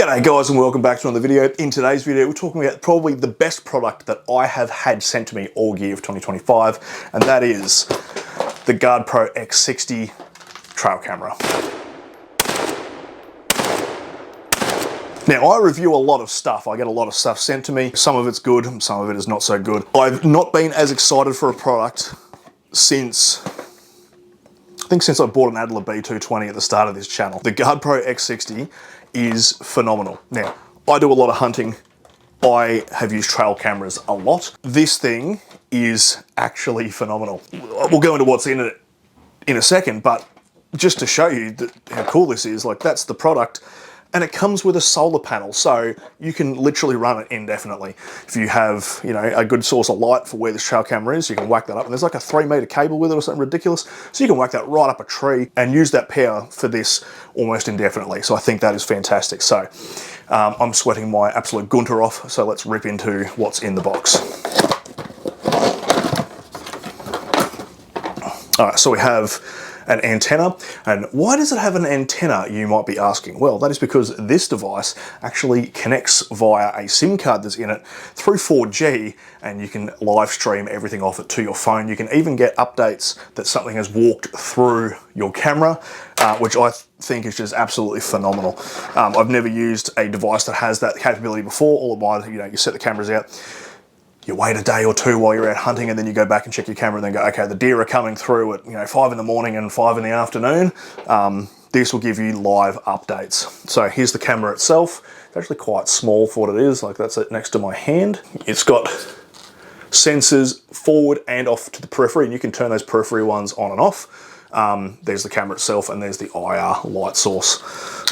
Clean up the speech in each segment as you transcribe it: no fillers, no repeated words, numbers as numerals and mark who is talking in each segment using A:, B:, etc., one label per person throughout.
A: G'day guys and welcome back to another video. In today's video we're talking about probably the best product that I have had sent to me all year of 2025, and that is the Guard Pro X60 trail camera. Now, I review a lot of stuff. I get a lot of stuff sent to me. Some of it's good, some of it is not so good. I've not been as excited for a product since I bought an Adler B220 at the start of this channel. The Guard Pro X60 is phenomenal. Now, I do a lot of hunting. I have used trail cameras a lot. This thing is actually phenomenal. We'll go into what's in it in a second, but just to show you how cool this is, like that's the product. And it comes with a solar panel, so you can literally run it indefinitely. If you have, a good source of light for where this trail camera is, you can whack that up. And there's like a 3-meter cable with it or something ridiculous. So you can whack that right up a tree and use that power for this almost indefinitely. So I think that is fantastic. So I'm sweating my absolute gunter off. So let's rip into what's in the box. All right, so we have an antenna. And why does it have an antenna, you might be asking? Well, that is because this device actually connects via a SIM card that's in it through 4G, and you can live stream everything off it to your phone. You can even get updates that something has walked through your camera, which I think is just absolutely phenomenal. I've never used a device that has that capability before. All of mine, you set the cameras out, you wait a day or two while you're out hunting, and then you go back and check your camera and then go, okay, the deer are coming through at 5 in the morning and 5 in the afternoon. This will give you live updates. So here's the camera itself. It's actually quite small for what it is. Like that's it next to my hand. It's got sensors forward and off to the periphery, and you can turn those periphery ones on and off. There's the camera itself, and there's the IR light source.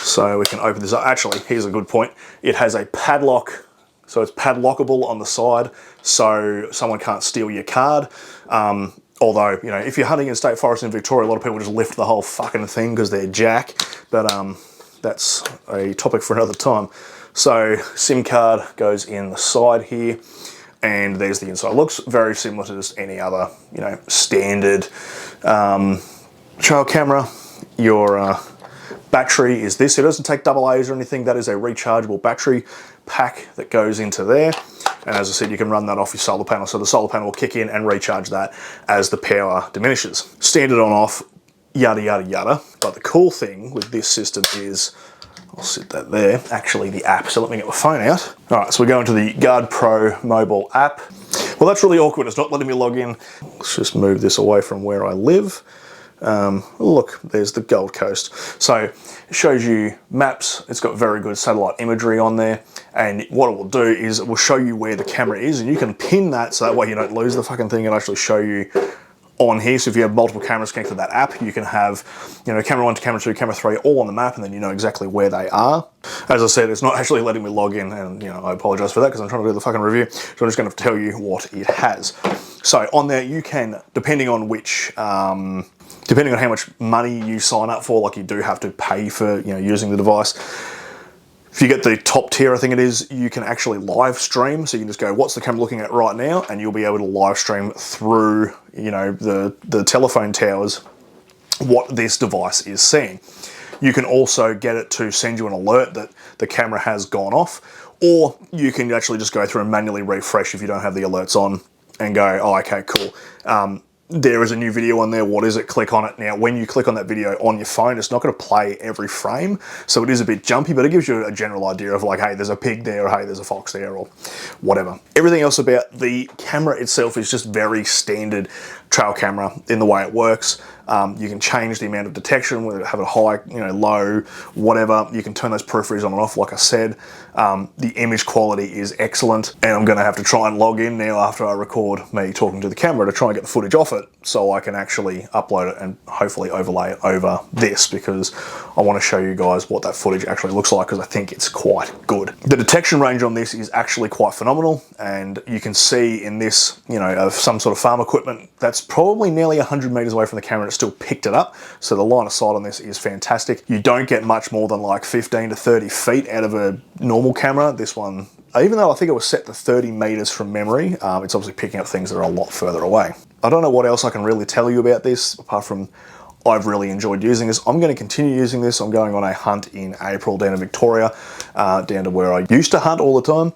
A: So we can open this up. Actually, here's a good point. It has a padlock. So it's padlockable on the side, so someone can't steal your card. Although, if you're hunting in state forest in Victoria, a lot of people just lift the whole fucking thing because they're jack. But that's a topic for another time. So SIM card goes in the side here, and there's the inside. It looks very similar to just any other, standard trail camera. Your battery is this. It doesn't take AA's or anything. That is a rechargeable battery pack that goes into there. And as I said, you can run that off your solar panel. So the solar panel will kick in and recharge that as the power diminishes. Standard on off, yada, yada, yada. But the cool thing with this system is, I'll sit that there, actually the app. So let me get my phone out. All right, so we go into the Guard Pro mobile app. Well, that's really awkward. It's not letting me log in. Let's just move this away from where I live. Look, there's the Gold Coast. So it shows you maps. It's got very good satellite imagery on there. And what it will do is it will show you where the camera is, and you can pin that so that way you don't lose the fucking thing. It'll actually show you on here. So if you have multiple cameras connected to that app, you can have, camera 1 to camera 2, camera 3 all on the map, and then you know exactly where they are. As I said, it's not actually letting me log in, and I apologize for that because I'm trying to do the fucking review. So I'm just going to tell you what it has. So on there you can, depending on how much money you sign up for, like you do have to pay for using the device. If you get the top tier, I think it is, you can actually live stream. So you can just go, what's the camera looking at right now? And you'll be able to live stream through, the telephone towers what this device is seeing. You can also get it to send you an alert that the camera has gone off, or you can actually just go through and manually refresh if you don't have the alerts on and go, oh, okay, cool. There is a new video on there. What is it? Click on it. Now, when you click on that video on your phone, it's not going to play every frame. So it is a bit jumpy, but it gives you a general idea of like, hey, there's a pig there, or hey, there's a fox there, or whatever. Everything else about the camera itself is just very standard trail camera in the way it works. You can change the amount of detection, whether it have it high, low, whatever. You can turn those peripheries on and off, like I said. The image quality is excellent, and I'm going to have to try and log in now after I record me talking to the camera to try and get the footage off it so I can actually upload it and hopefully overlay it over this, because I want to show you guys what that footage actually looks like, because I think it's quite good. The detection range on this is actually quite phenomenal, and you can see in this, of some sort of farm equipment that's probably nearly 100 meters away from the camera, and it still picked it up. So the line of sight on this is fantastic. You don't get much more than like 15 to 30 feet out of a normal camera. This one, even though I think it was set to 30 meters from memory, it's obviously picking up things that are a lot further away. I don't know what else I can really tell you about this, apart from I've really enjoyed using this. I'm going to continue using this. I'm going on a hunt in April down in Victoria, down to where I used to hunt all the time.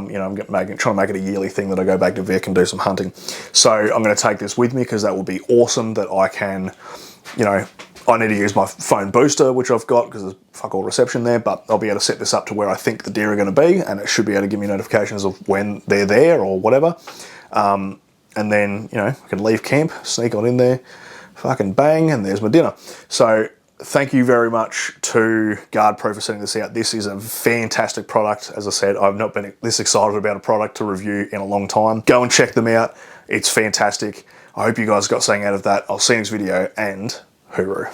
A: You know, I'm trying to make it a yearly thing that I go back to Vic and do some hunting. So I'm going to take this with me because that would be awesome that I can, you know, I need to use my phone booster, which I've got because there's fuck all reception there, but I'll be able to set this up to where I think the deer are going to be, and it should be able to give me notifications of when they're there or whatever. And then, you know, I can leave camp, sneak on in there, fucking bang, and there's my dinner. So thank you very much to GardePro for setting this out. This is a fantastic product. As I said, I've not been this excited about a product to review in a long time. Go and check them out. It's fantastic. I hope you guys got something out of that. I'll see you next video, and hooroo.